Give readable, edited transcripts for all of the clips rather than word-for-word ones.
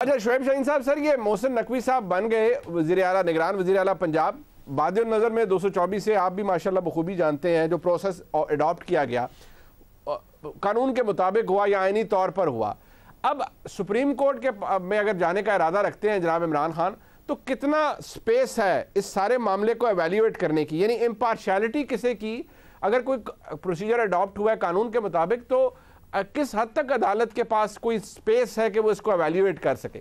अच्छा शुएब शाहीन साहब, सर ये मोहसिन नकवी साहब बन गए वज़ीर आला, निगरान वज़ीर आला पंजाब। बाद नज़र में 224 से आप भी माशाल्लाह बखूबी जानते हैं जो प्रोसेस अडॉप्ट किया गया कानून के मुताबिक हुआ या आईनी तौर पर हुआ। अब सुप्रीम कोर्ट के में अगर जाने का इरादा रखते हैं जनाब इमरान खान, तो कितना स्पेस है इस सारे मामले को एवेल्यूएट करने की, यानी इम्पार्शियलिटी किसे की? अगर कोई प्रोसीजर अडॉप्ट हुआ है कानून के मुताबिक तो किस हद तक अदालत के पास कोई स्पेस है कि वो इसको एवेल्यूएट कर सके?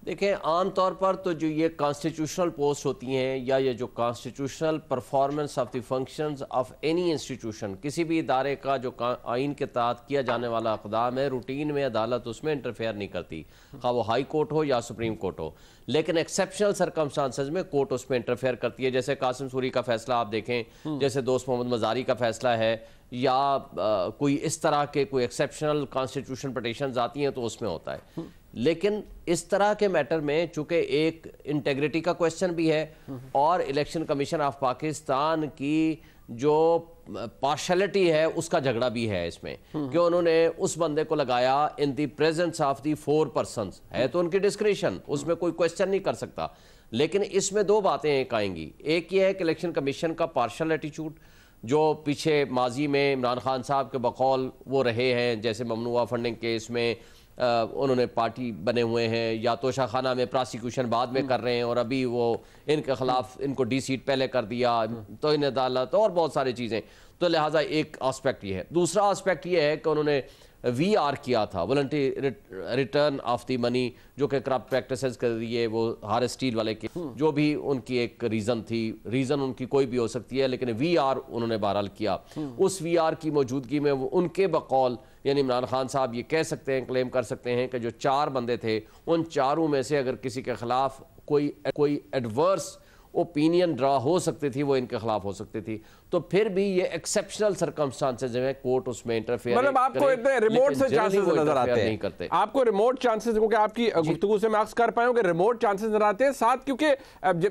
देखें, आम तौर पर तो जो ये कॉन्स्टिट्यूशनल पोस्ट होती हैं या ये जो constitutional performance of the functions of any institution, किसी भी इदारे का जो आइन के तहत किया जाने वाला इक़दाम है, रूटीन में अदालत उसमें इंटरफेयर नहीं करती, खा वो हाई कोर्ट हो या सुप्रीम कोर्ट हो। लेकिन एक्सेप्शनल सर्कमस्टांसेस में कोर्ट उसमें इंटरफेयर करती है। जैसे कासिम सूरी का फैसला आप देखें, जैसे दोस्त मोहम्मद मजारी का फैसला है, या कोई इस तरह के कोई एक्सेप्शनल कॉन्स्टिट्यूशन पिटीशंस आती हैं तो उसमें होता है। लेकिन इस तरह के मैटर में चूंकि एक इंटेग्रिटी का क्वेश्चन भी है और इलेक्शन कमीशन ऑफ पाकिस्तान की जो पार्शलिटी है उसका झगड़ा भी है इसमें, कि उन्होंने उस बंदे को लगाया in the presence of the 4 persons, है तो उनकी डिस्क्रिशन, उसमें कोई क्वेश्चन नहीं कर सकता। लेकिन इसमें दो बातें एक आएंगी। एक ये है कि इलेक्शन कमीशन का पार्शल एटीट्यूड, जो पीछे माजी में इमरान खान साहब के बकौल वो रहे हैं, जैसे ममनुआ फंडिंग केस में उन्होंने पार्टी बने हुए हैं, या तोशा खाना में प्रोसिक्यूशन बाद में कर रहे हैं और अभी वो इनके खिलाफ इनको डी सीट पहले कर दिया तो इन अदालत और बहुत सारी चीज़ें। तो लिहाजा एक आस्पेक्ट ये है। दूसरा आस्पेक्ट ये है कि उन्होंने VR किया था, voluntary return of the money, जो कि करप्ट प्रैक्टिसेस के लिए वो हार स्टील वाले के जो भी उनकी एक रीज़न थी, रीज़न उनकी कोई भी हो सकती है, लेकिन VR उन्होंने बहरहाल किया। उस VR की मौजूदगी में वो उनके बकौल यानी इमरान खान साहब ये कह सकते हैं, क्लेम कर सकते हैं कि जो 4 बंदे थे उन चारों में से अगर किसी के खिलाफ कोई एडवर्स ओपिनियन ड्रा हो सकती थी वो इनके खिलाफ हो सकती थी, तो फिर भी ये एक्सेप्शनल सर्कमस्टांसेस जो है कोर्ट उसमें इंटरफेयर, मतलब आपको इतने रिमोट से चांसेस नजर आते हैं, नहीं करते आपको रिमोट चांसेस, क्योंकि आपकी गुफ्तगू से मैं अक्स कर पाया हूं कि रिमोट चांसेस नजर आते हैं साथ, क्योंकि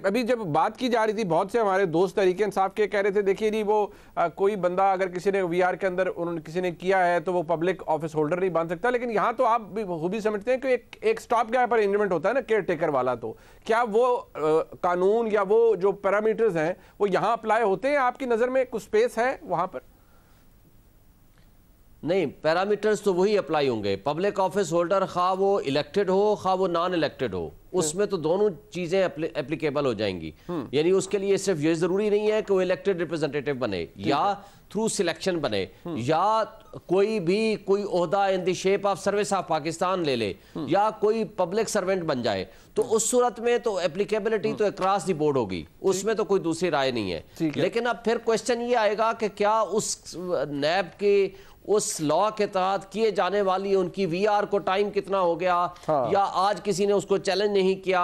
अभी जब बात की जा रही थी बहुत से हमारे दोस्त तहरीक इंसाफ के कह रहे थे देखिए नहीं वो कोई बंदा अगर किसी ने VR के अंदर उन्होंने किसी ने किया है तो वो पब्लिक ऑफिस होल्डर नहीं बन सकता। लेकिन यहाँ तो आप भी खूबी समझते हैं कि एक स्टॉप गैप अरेंजमेंट होता है ना केयर टेकर वाला, तो क्या वो कानून या वो जो पैरामीटर्स हैं वो यहाँ अप्लाई होते हैं? आपकी नजर में कुछ स्पेस है वहां पर? नहीं, पैरामीटर्स तो वही अप्लाई होंगे। पब्लिक ऑफिस होल्डर खा वो इलेक्टेड हो खा वो नॉन इलेक्टेड हो, उसमें तो दोनों चीजें एप्लीकेबल हो जाएंगी। यानी उसके लिए सिर्फ ये जरूरी नहीं है कि वो इलेक्टेड रिप्रेजेंटेटिव बने या थ्रू सिलेक्शन बने या कोई ओहदा in the shape of service of Pakistan ले ले या कोई पब्लिक सर्वेंट बन जाए, तो उस सूरत में तो एप्लीकेबिलिटी तो अक्रॉस द बोर्ड होगी, उसमें तो कोई दूसरी राय नहीं है। लेकिन अब फिर क्वेश्चन ये आएगा कि क्या उस नैब के उस लॉ के तहत किए जाने वाली उनकी VR को टाइम कितना हो गया, या आज किसी ने उसको चैलेंज नहीं किया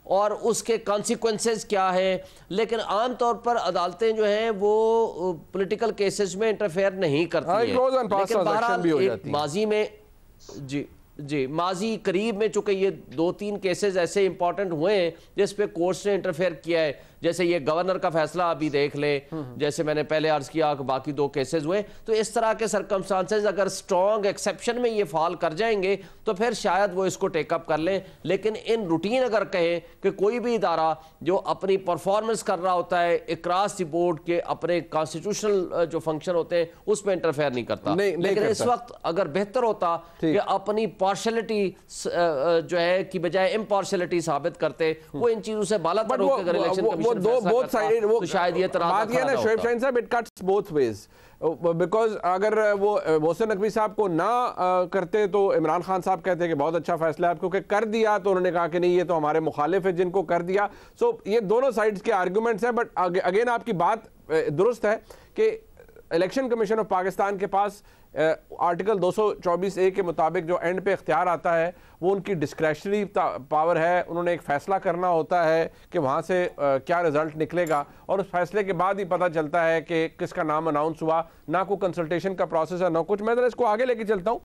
और उसके कॉन्सिक्वेंसेस क्या है। लेकिन आमतौर पर अदालतें जो हैं वो पॉलिटिकल केसेस में इंटरफेयर नहीं करती हैं। लेकिन बहरहाल माजी में माजी करीब में चूंकि ये 2-3 केसेस ऐसे इंपॉर्टेंट हुए हैं जिस पे कोर्ट्स ने इंटरफेयर किया है, जैसे ये गवर्नर का फैसला अभी देख ले, जैसे मैंने पहले अर्ज किया कि बाकी 2 केसेस हुए, तो इस तरह के सर्कमस्टांसेस अगर स्ट्रॉन्ग एक्सेप्शन में ये फॉल कर जाएंगे तो फिर शायद वो इसको टेकअप कर लें। लेकिन इन रूटीन अगर कहें कि कोई भी इदारा जो अपनी परफॉर्मेंस कर रहा होता है अक्रॉस द बोर्ड के अपने कॉन्स्टिट्यूशनल जो फंक्शन होते हैं उसमें इंटरफेयर नहीं करता, लेकिन इस वक्त अगर बेहतर होता कि अपनी पार्शलिटी जो है की बजाय इम्पार्शलिटी साबित करते, वो इन चीजों से बालातर होकर अगर इलेक्शन वो दो बोथ साइड वो तो शायद ये बात ये ना शुएब शाहीन साहब, it cuts both ways, because अगर वो मोहसिन नकवी साहब को ना करते तो इमरान खान साहब कहते हैं कि बहुत अच्छा फैसला है, क्योंकि कर दिया तो उन्होंने कहा कि नहीं ये तो हमारे मुखालिफ है जिनको कर दिया। सो ये दोनों साइड्स के आर्गूमेंट्स हैं, बट अगेन आपकी बात दुरुस्त है कि इलेक्शन कमीशन ऑफ पाकिस्तान के पास आर्टिकल 224A के मुताबिक जो एंड पे इख्तियार आता है वो उनकी डिस्क्रेशनरी पावर है। उन्होंने एक फ़ैसला करना होता है कि वहाँ से क्या रिज़ल्ट निकलेगा, और उस फैसले के बाद ही पता चलता है कि किसका नाम अनाउंस हुआ, ना कोई कंसल्टेशन का प्रोसेस है ना कुछ। मैं ज़रा इसको आगे लेके चलता हूँ।